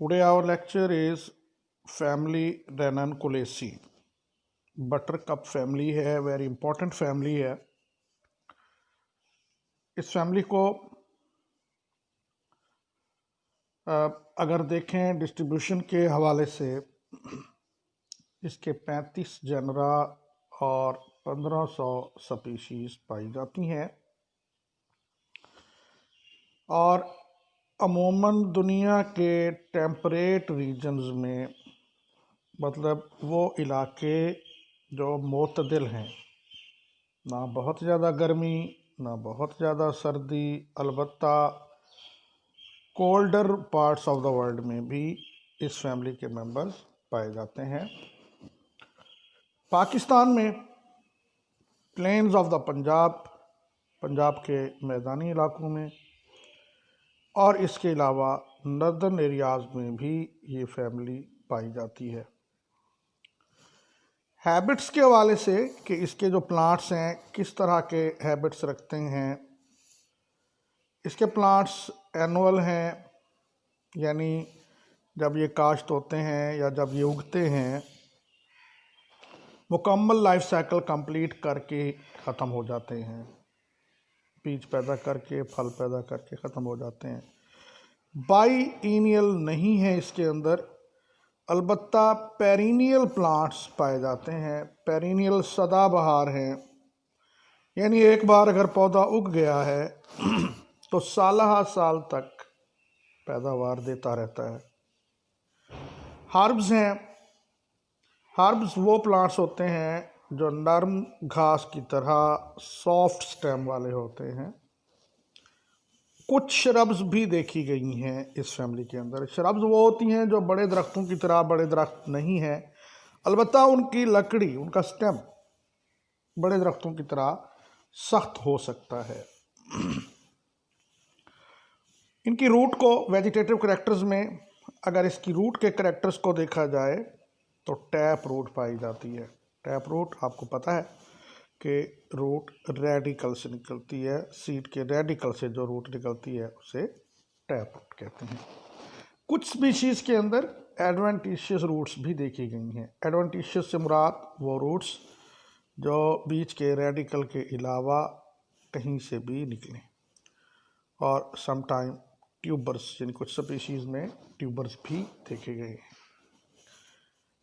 Today our lecture is family Ranunculataceae. Buttercup family है, very important family है। इस family को अगर देखें डिस्ट्रीब्यूशन के हवाले से, इसके 35 जनरा और 1500 स्पीशीज पाई जाती हैं और अमूमन दुनिया के टेम्परेट रीजन्स में, मतलब वो इलाके जो मोतदिल हैं, ना बहुत ज़्यादा गर्मी ना बहुत ज़्यादा सर्दी, अलबत्ता colder parts of the world में भी इस फैमिली के मेंबर्स पाए जाते हैं। पाकिस्तान में प्लेन्स ऑफ द पंजाब के मैदानी इलाकों में और इसके अलावा नॉर्दर्न एरियाज़ में भी ये फैमिली पाई जाती है। हैबिट्स के हवाले से कि इसके जो प्लांट्स हैं किस तरह के हैबिट्स रखते हैं, इसके प्लांट्स एनुअल हैं, यानी जब ये काश्त होते हैं या जब ये उगते हैं मुकम्मल लाइफ साइकिल कंप्लीट करके ख़त्म हो जाते हैं, बीज पैदा करके फल पैदा करके ख़त्म हो जाते हैं। बाईइनियल नहीं है इसके अंदर, अलबत्ता पेरिनियल प्लांट्स पाए जाते हैं। पेरिनियल सदाबहार हैं, यानी एक बार अगर पौधा उग गया है तो साल तक पैदावार देता रहता है। हर्ब्स हैं। हर्ब्स वो प्लांट्स होते हैं जो नरम घास की तरह सॉफ्ट स्टेम वाले होते हैं। कुछ श्रब्स भी देखी गई हैं इस फैमिली के अंदर। श्रब्स वो होती हैं जो बड़े दरख्तों की तरह बड़े दरख्त नहीं हैं, अलबत्ता उनकी लकड़ी, उनका स्टेम बड़े दरख्तों की तरह सख्त हो सकता है। इनकी रूट को वेजिटेटिव करैक्टर्स में, अगर इसकी रूट के करैक्टर्स को देखा जाए तो टैप रूट पाई जाती है। टैप रूट आपको पता है कि रूट रेडिकल से निकलती है, सीड के रेडिकल से जो रूट निकलती है उसे टैप रूट कहते हैं। कुछ स्पीशीज़ के अंदर एडवेंटिशियस रूट्स भी देखी गई हैं। एडवेंटिशियस से मुराद वो रूट्स जो बीच के रेडिकल के अलावा कहीं से भी निकलें, और समटाइम ट्यूबर्स, यानी कुछ स्पीशीज़ में ट्यूबर्स भी देखे गए हैं।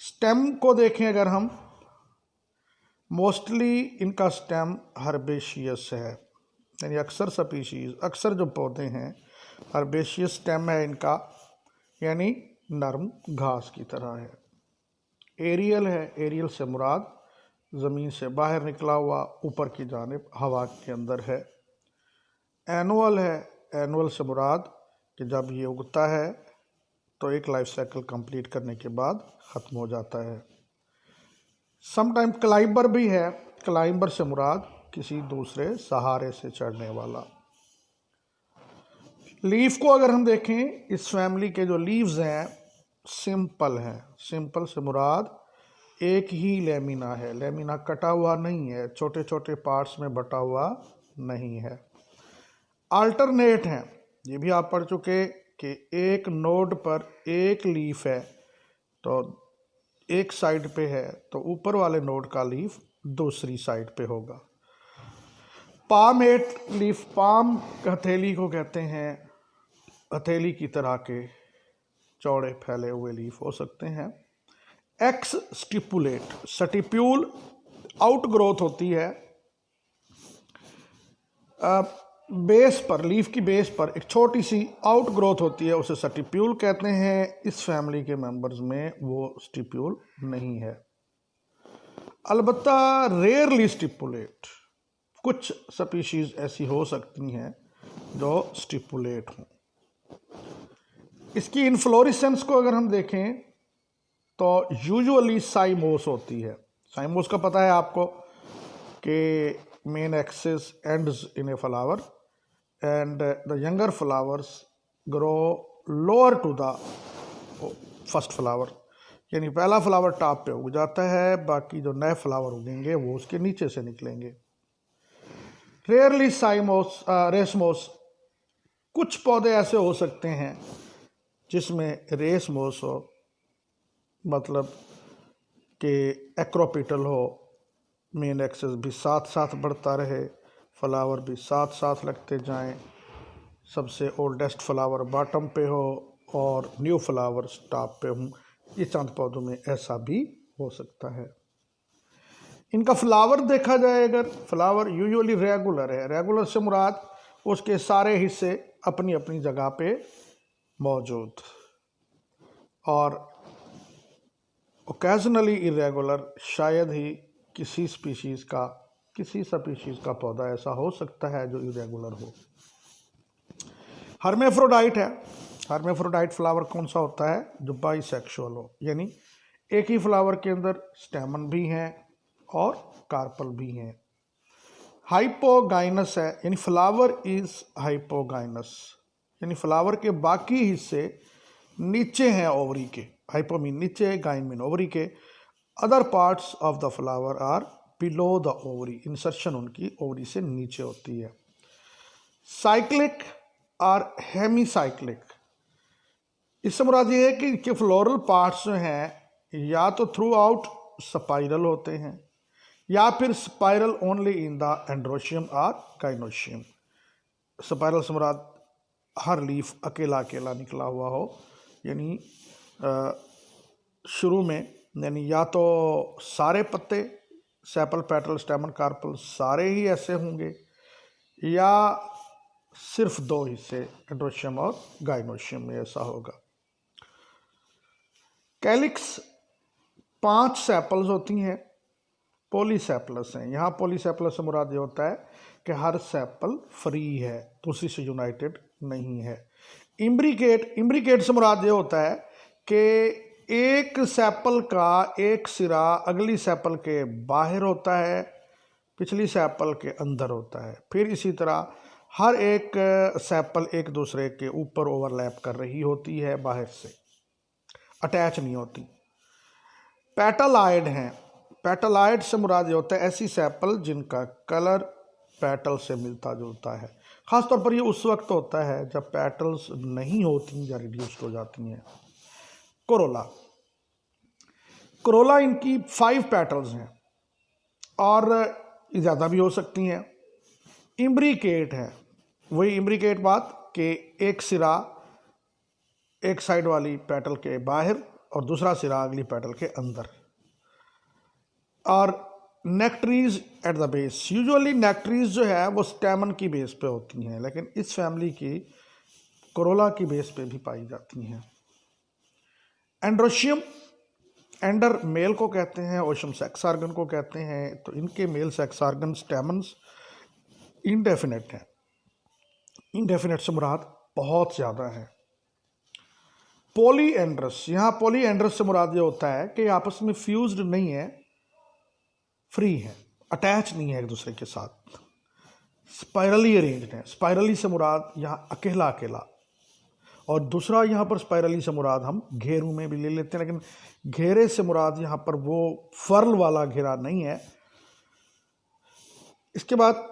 स्टेम को देखें अगर हम, मोस्टली इनका स्टेम हर्बेशियस है, यानी अक्सर जो पौधे हैं हर्बेशियस स्टेम है इनका, यानी नरम घास की तरह है। एरियल है, एरियल से मुराद ज़मीन से बाहर निकला हुआ ऊपर की जानिब हवा के अंदर है। एनुअल है, एनुअल से मुराद कि जब ये उगता है तो एक लाइफ साइकिल कंप्लीट करने के बाद ख़त्म हो जाता है। समटाइम क्लाइंबर भी है, क्लाइंबर से मुराद किसी दूसरे सहारे से चढ़ने वाला। लीफ को अगर हम देखें, इस फैमिली के जो लीव्स हैं सिंपल हैं। सिंपल से मुराद एक ही लेमिना है, लेमिना कटा हुआ नहीं है, छोटे छोटे पार्ट्स में बटा हुआ नहीं है। अल्टरनेट हैं, ये भी आप पढ़ चुके कि एक नोड पर एक लीफ है तो एक साइड पे है तो ऊपर वाले नोड का लीफ दूसरी साइड पे होगा। पामेट लीफ, पाम हथेली को कहते हैं, हथेली की तरह के चौड़े फैले हुए लीफ हो सकते हैं। X stipulate, stipule out growth होती है बेस पर, लीफ की बेस पर एक छोटी सी आउट ग्रोथ होती है, उसे स्टिप्यूल कहते हैं। इस फैमिली के मेंबर्स में वो स्टिप्यूल नहीं है, अलबत्ता रेयरली स्टिपुलेट। कुछ स्पीशीज ऐसी हो सकती हैं जो स्टिपुलेट हों। इसकी इन्फ्लोरेसेंस को अगर हम देखें तो यूजुअली साइमोस होती है। साइमोस का पता है आपको कि main axis ends in a flower and the younger flowers grow lower to the first flower, यानी पहला फ्लावर टॉप पे उग जाता है, बाकी जो नए फ्लावर उगेंगे वो उसके नीचे से निकलेंगे। Rarely साइमोस racemose. कुछ पौधे ऐसे हो सकते हैं जिसमें रेस मोस हो, मतलब कि एक्रोपिटल हो, मेन एक्सेस भी साथ साथ बढ़ता रहे, फ्लावर भी साथ साथ लगते जाएं, सबसे ओल्डेस्ट फ्लावर बॉटम पे हो और न्यू फ्लावर्स टॉप पे हों। ये चंद पौधों में ऐसा भी हो सकता है। इनका फ्लावर देखा जाए अगर, फ्लावर यूजुअली रेगुलर है। रेगुलर से मुराद उसके सारे हिस्से अपनी अपनी जगह पे मौजूद, और ओकेजनली इरेगुलर, शायद ही किसी स्पीशीज़ का पौधा ऐसा हो सकता है जो इरेगुलर हो। हर्मेफ्रोडाइट है। हर्मेफ्रोडाइट फ्लावर कौन सा होता है? जो बाइसेक्सुअल हो, यानी एक ही फ्लावर के अंदर स्टेमन भी हैं और कार्पल भी हैं। हाइपोगाइनस है, यानी फ्लावर इज हाइपोगाइनस, यानी फ्लावर के बाकी हिस्से नीचे हैं ओवरी के। हाइपो मीन नीचे, गाइन मीन ओवरी के। Other parts of the flower are below the ovary, insertion उनकी ओवरी से नीचे होती है। साइक्लिक और हेमीसाइक्लिक, इससे मुराद ये है कि फ्लोरल पार्ट्स जो हैं या तो थ्रू आउट स्पाइरल होते हैं या फिर spiral only in the androecium और गाइनोशियम। स्पाइरल से मुराद हर लीफ अकेला अकेला निकला हुआ हो, यानी शुरू में, यानी या तो सारे पत्ते, सेपल, पेटल, स्टेमन, कार्पल सारे ही ऐसे होंगे, या सिर्फ दो हिस्से एंड्रोशियम और गाइनोशियम में ऐसा होगा। कैलिक्स 5 सेपल्स होती हैं, पॉलीसेपलस हैं। यहाँ पॉलीसेपलस से मुराद ये होता है कि हर सेपल फ्री है, दूसरी से यूनाइटेड नहीं है। इम्ब्रिकेट से मुराद ये होता है कि एक सेपल का एक सिरा अगली सेपल के बाहर होता है, पिछली सेपल के अंदर होता है। फिर इसी तरह हर एक सेपल एक दूसरे के ऊपर ओवरलैप कर रही होती है, बाहर से अटैच नहीं होती। पेटलाइड हैं। पेटलाइड से मुराद ये होता है ऐसी सेपल जिनका कलर पेटल से मिलता जुलता है। ख़ासतौर पर ये उस वक्त होता है जब पेटल्स नहीं होती या रिड्यूस्ड हो जाती हैं। कोरोला इनकी 5 पेटल्स हैं और ज़्यादा भी हो सकती हैं। इम्ब्रिकेट है, वही इम्ब्रिकेट बात कि एक सिरा एक साइड वाली पेटल के बाहर और दूसरा सिरा अगली पेटल के अंदर। और नेक्ट्रीज एट द बेस, यूजुअली नेक्ट्रीज जो है वो स्टेमन की बेस पे होती हैं, लेकिन इस फैमिली की कोरोला की बेस पे भी पाई जाती हैं। एंड्रोशियम, एंडर मेल को कहते हैं, ओशम सेक्स आर्गन को कहते हैं, तो इनके male sex organ stamens indefinite हैं। इनडेफिनेट से मुराद बहुत ज़्यादा है। पॉलीएंड्रस, यहाँ पॉलीएंड्रस से मुराद ये होता है कि आपस में फ्यूज्ड नहीं है, फ्री है, अटैच नहीं है एक दूसरे के साथ, स्पाइरली अरेंज्ड है। स्पाइरली से मुराद यहाँ अकेला अकेला, और दूसरा यहाँ पर स्पाइरली से मुराद हम घेरू में भी ले लेते हैं, लेकिन घेरे से मुराद यहाँ पर वो फर्ल वाला घेरा नहीं है। इसके बाद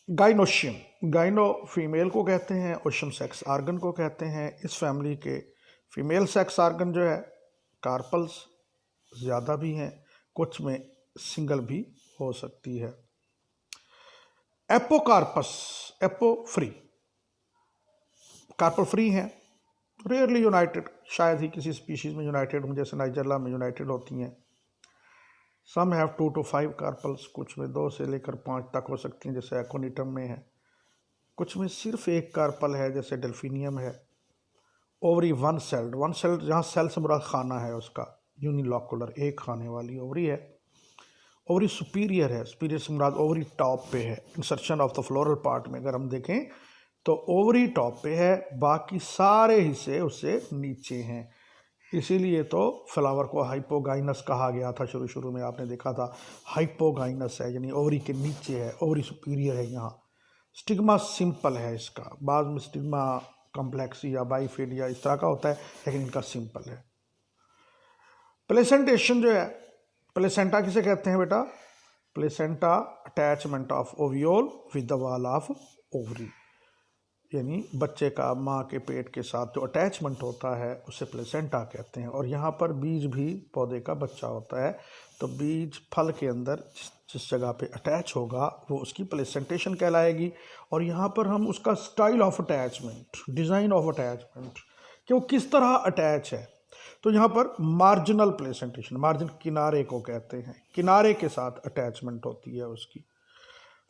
गाइनोशियम, गाइनो फीमेल को कहते हैं, ओशम सेक्स आर्गन को कहते हैं। इस फैमिली के फीमेल सेक्स आर्गन जो है कार्पल्स ज़्यादा भी हैं, कुछ में सिंगल भी हो सकती है। Apocarpous, apo free, carpel free हैं, रेयरली यूनाइटेड, शायद ही किसी स्पीशीज़ में यूनाइटेड हों, जैसे नाइजेरिया में यूनाइटेड होती हैं। सम हैव 2 to 5 कार्पल्स, कुछ में 2 से लेकर 5 तक हो सकती हैं, जैसे एकोनिटम में है। कुछ में सिर्फ एक कार्पल है, जैसे डेल्फिनियम है। ओवरी 1 सेल्ड, 1 सेल्ड जहाँ सेल से मुराद खाना है उसका, यूनिलॉकुलर, एक खाने वाली ओवरी है। ओवरी सुपीरियर है, सुपीरियर से मुराद ओवरी टॉप पे है। Insertion of the floral part में अगर हम देखें तो ओवरी टॉप पे है, बाकी सारे हिस्से उससे नीचे हैं। इसीलिए तो फ्लावर को हाइपोगाइनस कहा गया था। शुरू में आपने देखा था हाइपोगाइनस है, यानी ओवरी के नीचे है, ओवरी सुपीरियर है। यहाँ स्टिग्मा सिंपल है इसका, बाद में स्टिग्मा कॉम्प्लेक्स या बाइफिड या इस तरह का होता है, लेकिन इनका सिंपल है। प्लेसेंटेशन जो है, प्लेसेंटा किसे कहते हैं बेटा? Placenta attachment of ovule with the wall of ovary, यानी बच्चे का माँ के पेट के साथ जो अटैचमेंट होता है उसे प्लेसेंटा कहते हैं। और यहाँ पर बीज भी पौधे का बच्चा होता है, तो बीज फल के अंदर जिस जगह पे अटैच होगा वो उसकी प्लेसेंटेशन कहलाएगी। और यहाँ पर हम उसका style of attachment, design of attachment, कि वो किस तरह अटैच है, तो यहाँ पर मार्जिनल प्लेसेंटेशन, मार्जिन किनारे को कहते हैं, किनारे के साथ अटैचमेंट होती है उसकी।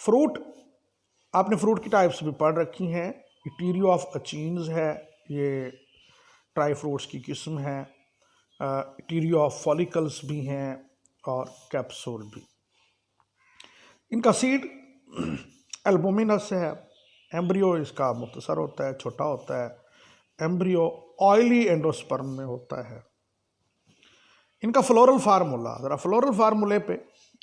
फ्रूट, आपने फ्रूट की टाइप्स भी पढ़ रखी हैं। इटीरियो ऑफ अचीन्स है, ये ट्राई फ्रूट्स की किस्म है। इटीरियो ऑफ फॉलिकल्स भी हैं और कैप्सूल भी। इनका सीड एल्बुमिनस है। एम्ब्रियो इसका मुख्तसर होता है, छोटा होता है। एम्ब्रियो ऑयली एंडोस्पर्म में होता है। इनका फ्लोरल फार्मूला, ज़रा फ्लोरल फार्मूले पे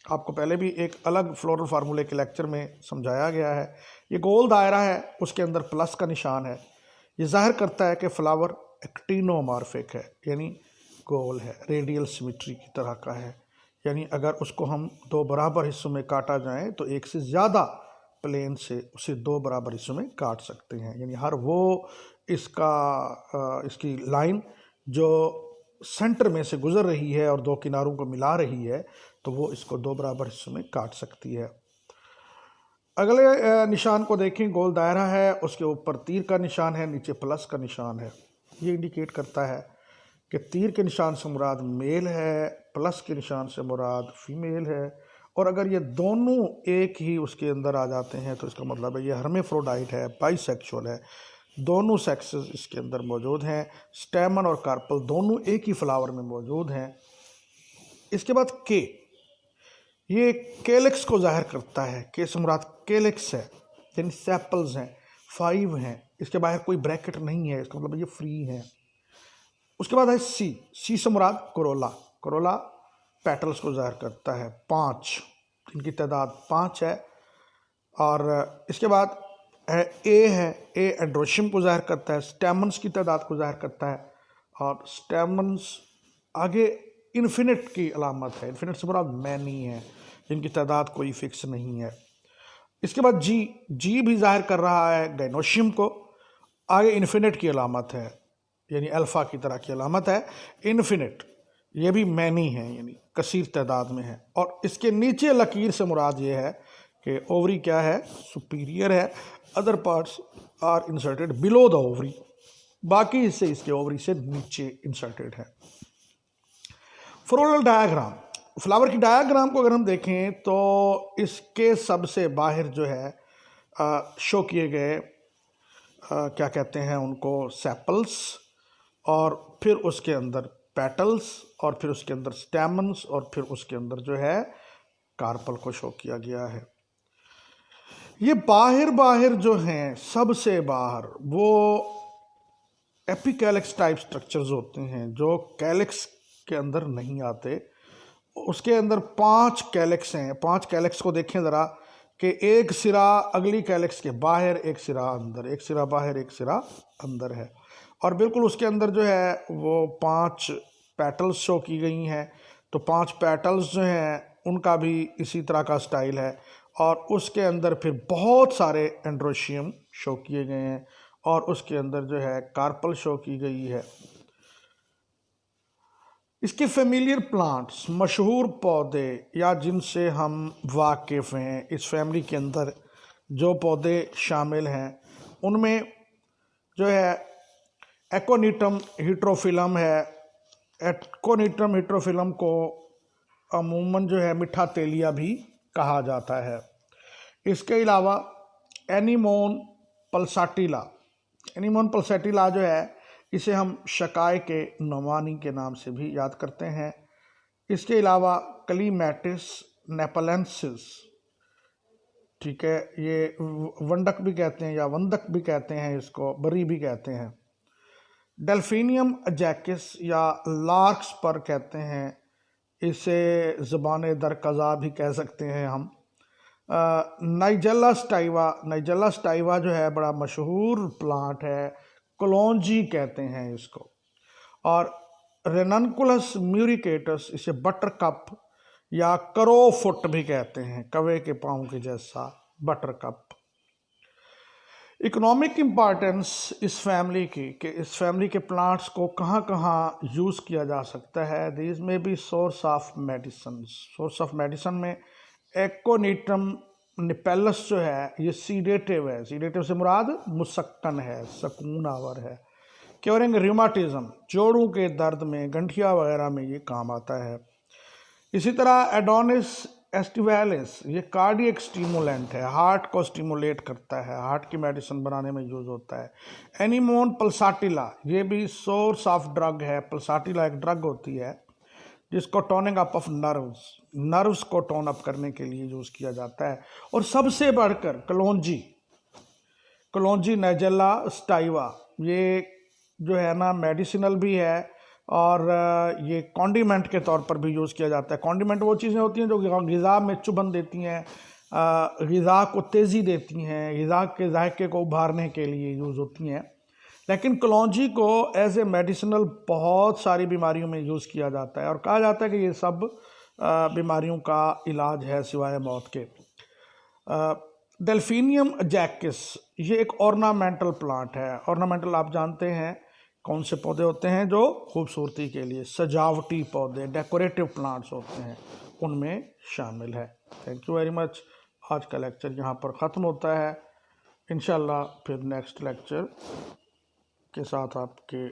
आपको पहले भी एक अलग फ्लोरल फार्मूले के लेक्चर में समझाया गया है। ये गोल दायरा है, उसके अंदर प्लस का निशान है। ये जाहिर करता है कि फ्लावर एक्टिनोमॉर्फिक है, यानी गोल है, रेडियल सिमेट्री की तरह का है। यानी अगर उसको हम दो बराबर हिस्सों में काटा जाए तो एक से ज़्यादा प्लेन से उसे दो बराबर हिस्सों में काट सकते हैं। यानी हर वो इसकी लाइन जो सेंटर में से गुजर रही है और दो किनारों को मिला रही है, तो वो इसको दो बराबर हिस्सों में काट सकती है। अगले निशान को देखें, गोल दायरा है, उसके ऊपर तीर का निशान है, नीचे प्लस का निशान है। ये इंडिकेट करता है कि तीर के निशान से मुराद मेल है, प्लस के निशान से मुराद फीमेल है। और अगर ये दोनों एक ही उसके अंदर आ जाते हैं तो इसका मतलब है ये हर्मेफ्रोडाइट है, बाइसेक्सुअल है, दोनों सेक्सेस इसके अंदर मौजूद हैं। स्टेमन और कार्पल दोनों एक ही फ्लावर में मौजूद हैं। इसके बाद के, ये केलेक्स को जाहिर करता है, के से मुराद केलेक्स है, यानी सेपल्स हैं, 5 हैं, इसके बाहर कोई ब्रैकेट नहीं है, इसका मतलब ये फ्री है। उसके बाद है सी, सी से मुराद कोरोला, कोरोला पेटल्स को जाहिर करता है, 5, इनकी तादाद 5 है। और इसके बाद है, ए एंड्रोशियम को जाहिर करता है, स्टेमन्स की तादाद को जाहिर करता है। और स्टेमन्स आगे इन्फिनिट की अलामत है, इन्फिनिट से मुराद मैनी है, जिनकी तादाद कोई फिक्स नहीं है। इसके बाद जी भी जाहिर कर रहा है गाइनोशियम को, आगे इन्फिनिट की अलामत है, यानी अल्फ़ा की तरह की अलामत है, इन्फिनिट, ये भी मैनी है, यानी कसीर तादाद में है। और इसके नीचे लकीर से मुराद ये है कि ओवरी क्या है, सुपीरियर है, other parts are inserted below the ovary, बाकी हिस्से इसके ओवरी से नीचे इंसर्टेड है। फ्लोरल डायग्राम, फ्लावर की डायग्राम को अगर हम देखें तो इसके सबसे बाहर जो है शो किए गए क्या कहते हैं उनको, सेपल्स, और फिर उसके अंदर पेटल्स, और फिर उसके अंदर स्टेमन्स, और फिर उसके अंदर जो है कार्पल को शो किया गया है। ये बाहर जो हैं, सबसे बाहर वो एपिकैलिक्स टाइप स्ट्रक्चर्स होते हैं जो कैलिक्स के अंदर नहीं आते। उसके अंदर 5 कैलिक्स हैं। 5 कैलिक्स को देखें ज़रा, कि एक सिरा अगली कैलिक्स के बाहर, एक सिरा अंदर, एक सिरा बाहर, एक सिरा अंदर है। और बिल्कुल उसके अंदर जो है वो 5 पेटल्स शो की गई हैं। तो 5 पेटल्स जो हैं उनका भी इसी तरह का स्टाइल है। और उसके अंदर फिर बहुत सारे एंड्रोशियम शो किए गए हैं, और उसके अंदर जो है कार्पल शो की गई है। इसके फेमिलियर प्लांट्स, मशहूर पौधे या जिनसे हम वाकिफ़ हैं, इस फैमिली के अंदर जो पौधे शामिल हैं उनमें जो है एकोनिटम हिट्रोफिलम है। एकोनिटम हिट्रोफिलम को अमूमन जो है मिठा तेलिया भी कहा जाता है। इसके अलावा एनीमोन पल्साटिला, एनीमोन पल्साटिला जो है इसे हम शकाय के नवानी के नाम से भी याद करते हैं। इसके अलावा क्लीमैटिस नेपलेंसिस, ठीक है, ये वंडक भी कहते हैं या वंदक भी कहते हैं, इसको बरी भी कहते हैं। डेल्फिनियम अजैकिस या लार्क्स पर कहते हैं, इसे ज़बान दरकज़ा भी कह सकते हैं हम। नाइजेला स्टाइवा, नाइजेला स्टाइवा जो है बड़ा मशहूर प्लांट है, कलौंजी कहते हैं इसको। और रेननकुलस म्यूरिकेटस, इसे बटर कप या करो फुट भी कहते हैं, कवे के पाँव के जैसा बटर कप। इकोनॉमिक इम्पॉर्टेंस इस फैमिली की, कि इस फैमिली के प्लांट्स को कहाँ कहाँ यूज़ किया जा सकता है। दीज में be source of medicine. Source of medicine में एकोनिट्रम निपेलस जो है ये सीडेटिव है। सीडेटिव से मुराद मुसक्कन है, सकून आवर है। क्योरिंग रिमाटिज्म, जोड़ों के दर्द में, गंठिया वगैरह में ये काम आता है। इसी तरह एडोनिस एस्टिवैलिस ये कार्डियक स्टिमुलेंट है, हार्ट को स्टिमुलेट करता है, हार्ट की मेडिसिन बनाने में यूज़ होता है। एनीमोन पल्साटिला ये भी सोर्स ऑफ ड्रग है। पल्साटिला एक ड्रग होती है जिसको टोनिंग अप ऑफ नर्व्स को टोन अप करने के लिए यूज़ किया जाता है। और सबसे बढ़कर कलौंजी नाइजेला स्टाइवा ये जो है ना मेडिसिनल भी है और ये कॉन्डिमेंट के तौर पर भी यूज़ किया जाता है। कॉन्डिमेंट वो चीज़ें होती हैं जो ग़िज़ा में चुभन देती हैं, ग़िज़ा को तेज़ी देती हैं, ग़िज़ा के जायके को उभारने के लिए यूज़ होती हैं। लेकिन कलौंजी को एज ए मेडिसिनल बहुत सारी बीमारियों में यूज़ किया जाता है और कहा जाता है कि ये सब बीमारियों का इलाज है सिवाय मौत के। डेल्फिनियम जैकिस ये एक ऑर्नामेंटल प्लांट है। ऑर्नामेंटल आप जानते हैं कौन से पौधे होते हैं जो खूबसूरती के लिए, सजावटी पौधे, डेकोरेटिव प्लांट्स होते हैं, उनमें शामिल है। Thank you very much. आज का लेक्चर यहाँ पर ख़त्म होता है। इंशाल्लाह फिर नेक्स्ट लेक्चर के साथ आपके